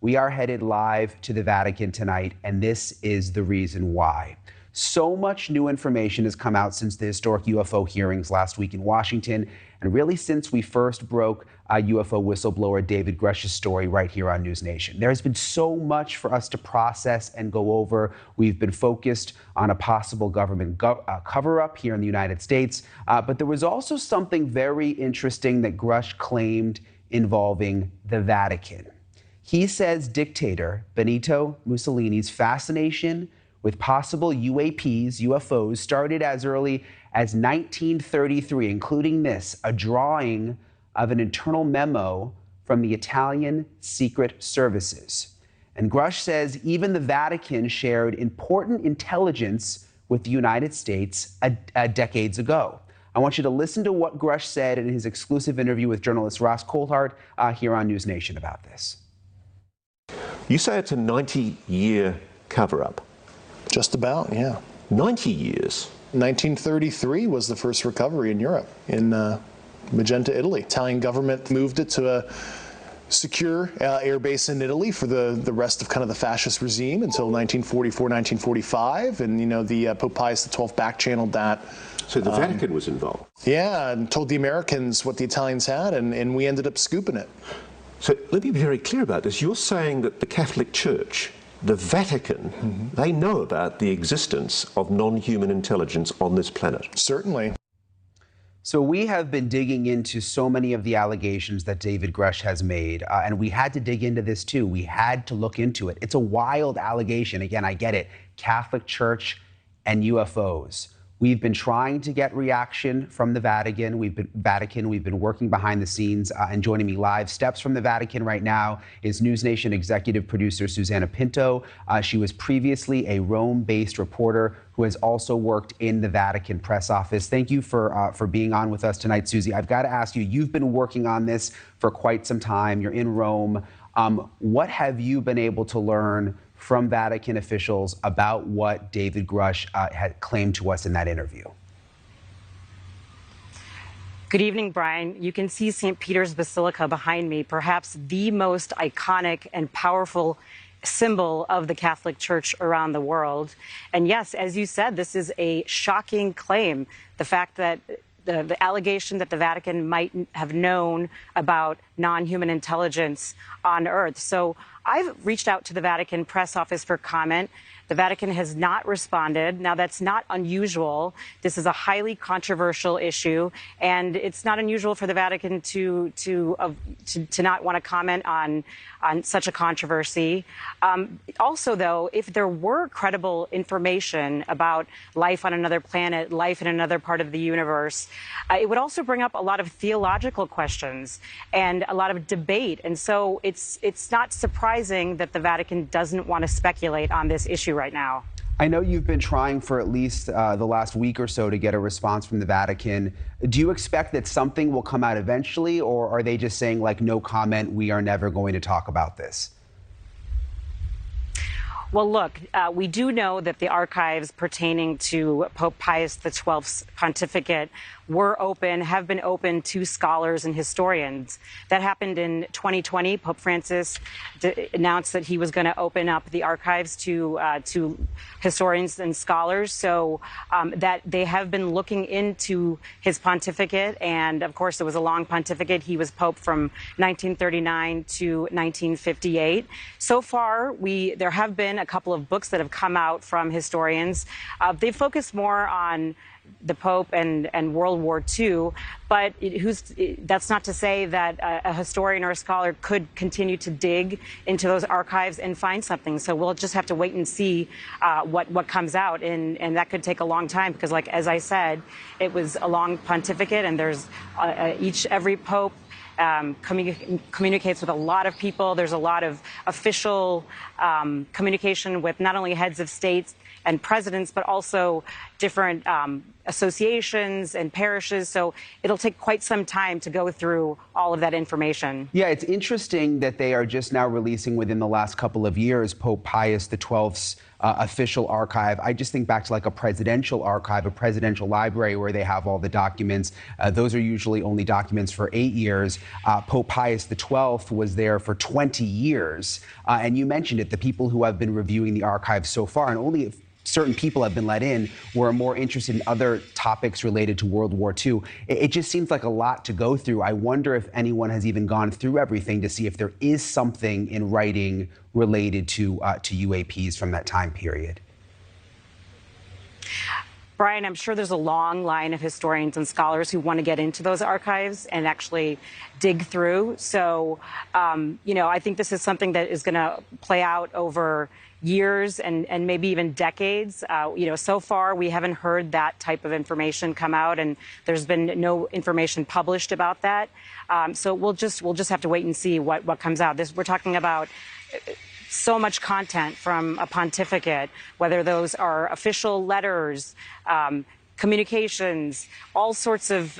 We are headed live to the Vatican tonight, and this is the reason why. So much new information has come out since the historic UFO hearings last week in Washington, and really since we first broke UFO whistleblower David Grush's story right here on News Nation. There has been so much for us to process and go over. We've been focused on a possible government cover-up here in the United States, but there was also something very interesting that Grush claimed involving the Vatican. He says dictator Benito Mussolini's fascination with possible UFOs started as early as 1933, including this, a drawing of an internal memo from the Italian Secret Services. And Grush says even the Vatican shared important intelligence with the United States decades ago. I want you to listen to what Grush said in his exclusive interview with journalist Ross Coulthart here on News Nation about this. You say it's a 90-year cover-up. Just about, yeah. 90 years. 1933 was the first recovery in Europe, in Magenta, Italy. Italian government moved it to a secure air base in Italy for the rest of kind of the fascist regime until 1944, 1945, and the Pope Pius XII back-channeled that. So the Vatican was involved? Yeah, and told the Americans what the Italians had, and we ended up scooping it. So let me be very clear about this. You're saying that the Catholic Church, the Vatican, they know about the existence of non-human intelligence on this planet? Certainly. So we have been digging into so many of the allegations that David Grush has made, and we had to dig into this too. We had to look into it. It's a wild allegation. Again, I get it. Catholic Church and UFOs. We've been trying to get reaction from the Vatican. We've been working behind the scenes, and joining me live steps from the Vatican right now is News Nation executive producer Susanna Pinto. She was previously a Rome-based reporter who has also worked in the Vatican press office. Thank you for being on with us tonight, Susie. I've got to ask you, you've been working on this for quite some time. You're in Rome. What have you been able to learn from Vatican officials about what David Grush had claimed to us in that interview? Good evening, Brian. You can see St. Peter's Basilica behind me, perhaps the most iconic and powerful symbol of the Catholic Church around the world. And yes, as you said, this is a shocking claim. The fact that the allegation that the Vatican might have known about non-human intelligence on Earth. So I've reached out to the Vatican press office for comment. The Vatican has not responded. Now, that's not unusual. This is a highly controversial issue, and it's not unusual for the Vatican to not want to comment on such a controversy. Also, though, if there were credible information about life on another planet, life in another part of the universe, it would also bring up a lot of theological questions and a lot of debate. And so it's not surprising that the Vatican doesn't want to speculate on this issue right now. I know you've been trying for at least the last week or so to get a response from the Vatican. Do you expect that something will come out eventually, or are they just saying, like, no comment, we are never going to talk about this? Well, look, we do know that the archives pertaining to Pope Pius XII's pontificate have been open to scholars and historians. That happened in 2020. Pope Francis announced that he was going to open up the archives to historians and scholars. So that they have been looking into his pontificate. And of course, it was a long pontificate. He was Pope from 1939 to 1958. So far, there have been a couple of books that have come out from historians. They focus more on the Pope and World War II, but that's not to say that a historian or a scholar could continue to dig into those archives and find something. So we'll just have to wait and see what comes out, and that could take a long time because, like as I said, it was a long pontificate, and there's every Pope communicates with a lot of people. There's a lot of official communication with not only heads of states and presidents, but also different associations and parishes. So it'll take quite some time to go through all of that information. Yeah, it's interesting that they are just now releasing within the last couple of years Pope Pius XII's official archive. I just think back to like a presidential archive, a presidential library where they have all the documents. Those are usually only documents for 8 years. Pope Pius XII was there for 20 years. And you mentioned it, the people who have been reviewing the archive so far, and only certain people have been let in, were more interested in other topics related to World War II. It just seems like a lot to go through. I wonder if anyone has even gone through everything to see if there is something in writing related to UAPs from that time period. Brian, I'm sure there's a long line of historians and scholars who want to get into those archives and actually dig through. So, I think this is something that is going to play out over years and maybe even decades. So far we haven't heard that type of information come out, and there's been no information published about that. So we'll just have to wait and see what comes out. We're talking about so much content from a pontificate, whether those are official letters, communications, all sorts of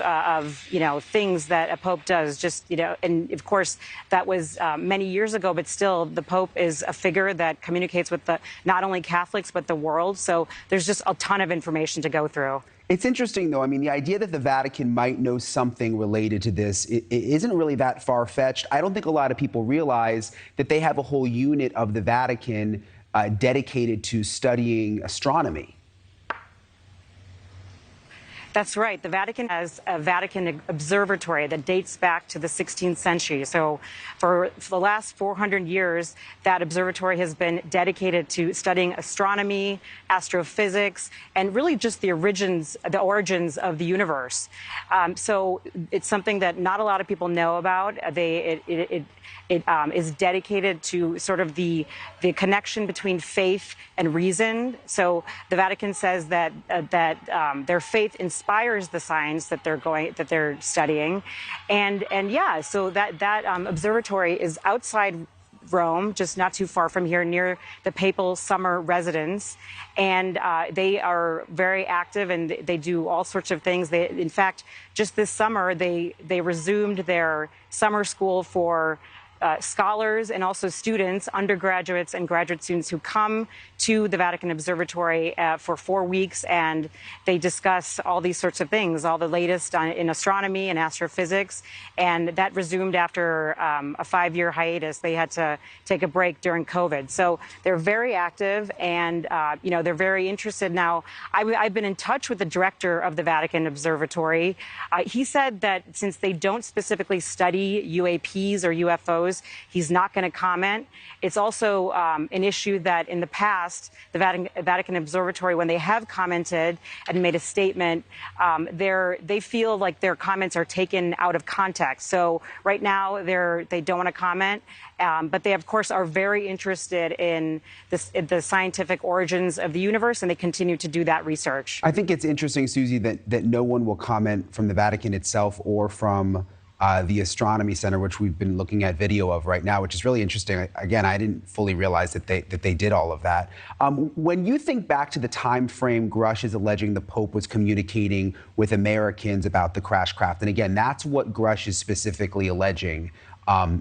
things that a pope does. And of course that was many years ago, but still the pope is a figure that communicates with not only Catholics but the world. So there's just a ton of information to go through. It's interesting, though. I mean, the idea that the Vatican might know something related to this it isn't really that far-fetched. I don't think a lot of people realize that they have a whole unit of the Vatican dedicated to studying astronomy. That's right. The Vatican has a Vatican observatory that dates back to the 16th century. So for the last 400 years, that observatory has been dedicated to studying astronomy, astrophysics, and really just the origins of the universe. So it's something that not a lot of people know about. It is dedicated to sort of the connection between faith and reason. So the Vatican says that their faith inspires the science that they're studying, and yeah, so that observatory is outside Rome, just not too far from here, near the papal summer residence. And they are very active, and they do all sorts of things. In fact, just this summer, they resumed their summer school for scholars and also students, undergraduates and graduate students who come to the Vatican Observatory for 4 weeks, and they discuss all these sorts of things, all the latest in astronomy and astrophysics. And that resumed after a 5-year hiatus. They had to take a break during COVID. So they're very active, and they're very interested. Now, I've been in touch with the director of the Vatican Observatory. He said that since they don't specifically study UAPs or UFOs, he's not going to comment. It's also an issue that in the past, the Vatican Observatory, when they have commented and made a statement, they feel like their comments are taken out of context. So right now, they don't want to comment, but they, of course, are very interested in the scientific origins of the universe, and they continue to do that research. I think it's interesting, Susie, that no one will comment from the Vatican itself or from the Astronomy Center, which we've been looking at video of right now, which is really interesting. Again, I didn't fully realize that they did all of that. When you think back to the time frame Grush is alleging the Pope was communicating with Americans about the crash craft, and again, that's what Grush is specifically alleging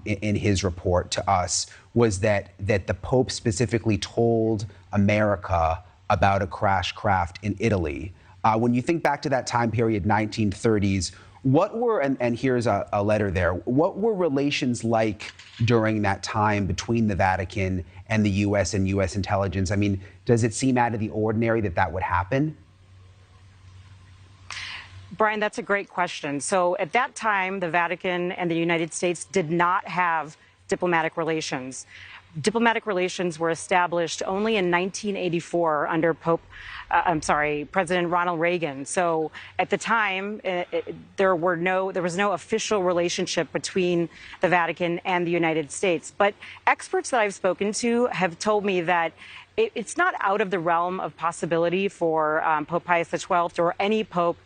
in his report to us, was that the Pope specifically told America about a crash craft in Italy. When you think back to that time period, 1930s, what were, and here's a letter there, what were relations like during that time between the Vatican and the U.S. and U.S. intelligence? I mean, does it seem out of the ordinary that would happen? Brian, that's a great question. So at that time, the Vatican and the United States did not have diplomatic relations. Diplomatic relations were established only in 1984 under President Ronald Reagan. So at the time, there was no official relationship between the Vatican and the United States. But experts that I've spoken to have told me that it's not out of the realm of possibility for Pope Pius XII or any pope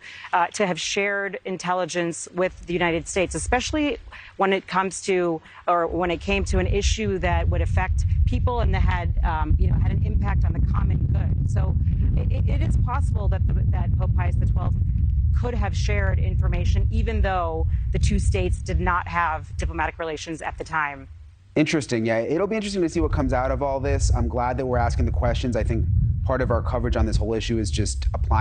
to have shared intelligence with the United States, especially when it comes to, or when it came to an issue that would affect people and that had, had an impact on the common good. So it is possible that that Pope Pius XII could have shared information, even though the two states did not have diplomatic relations at the time. Interesting. Yeah, it'll be interesting to see what comes out of all this. I'm glad that we're asking the questions. I think part of our coverage on this whole issue is just applying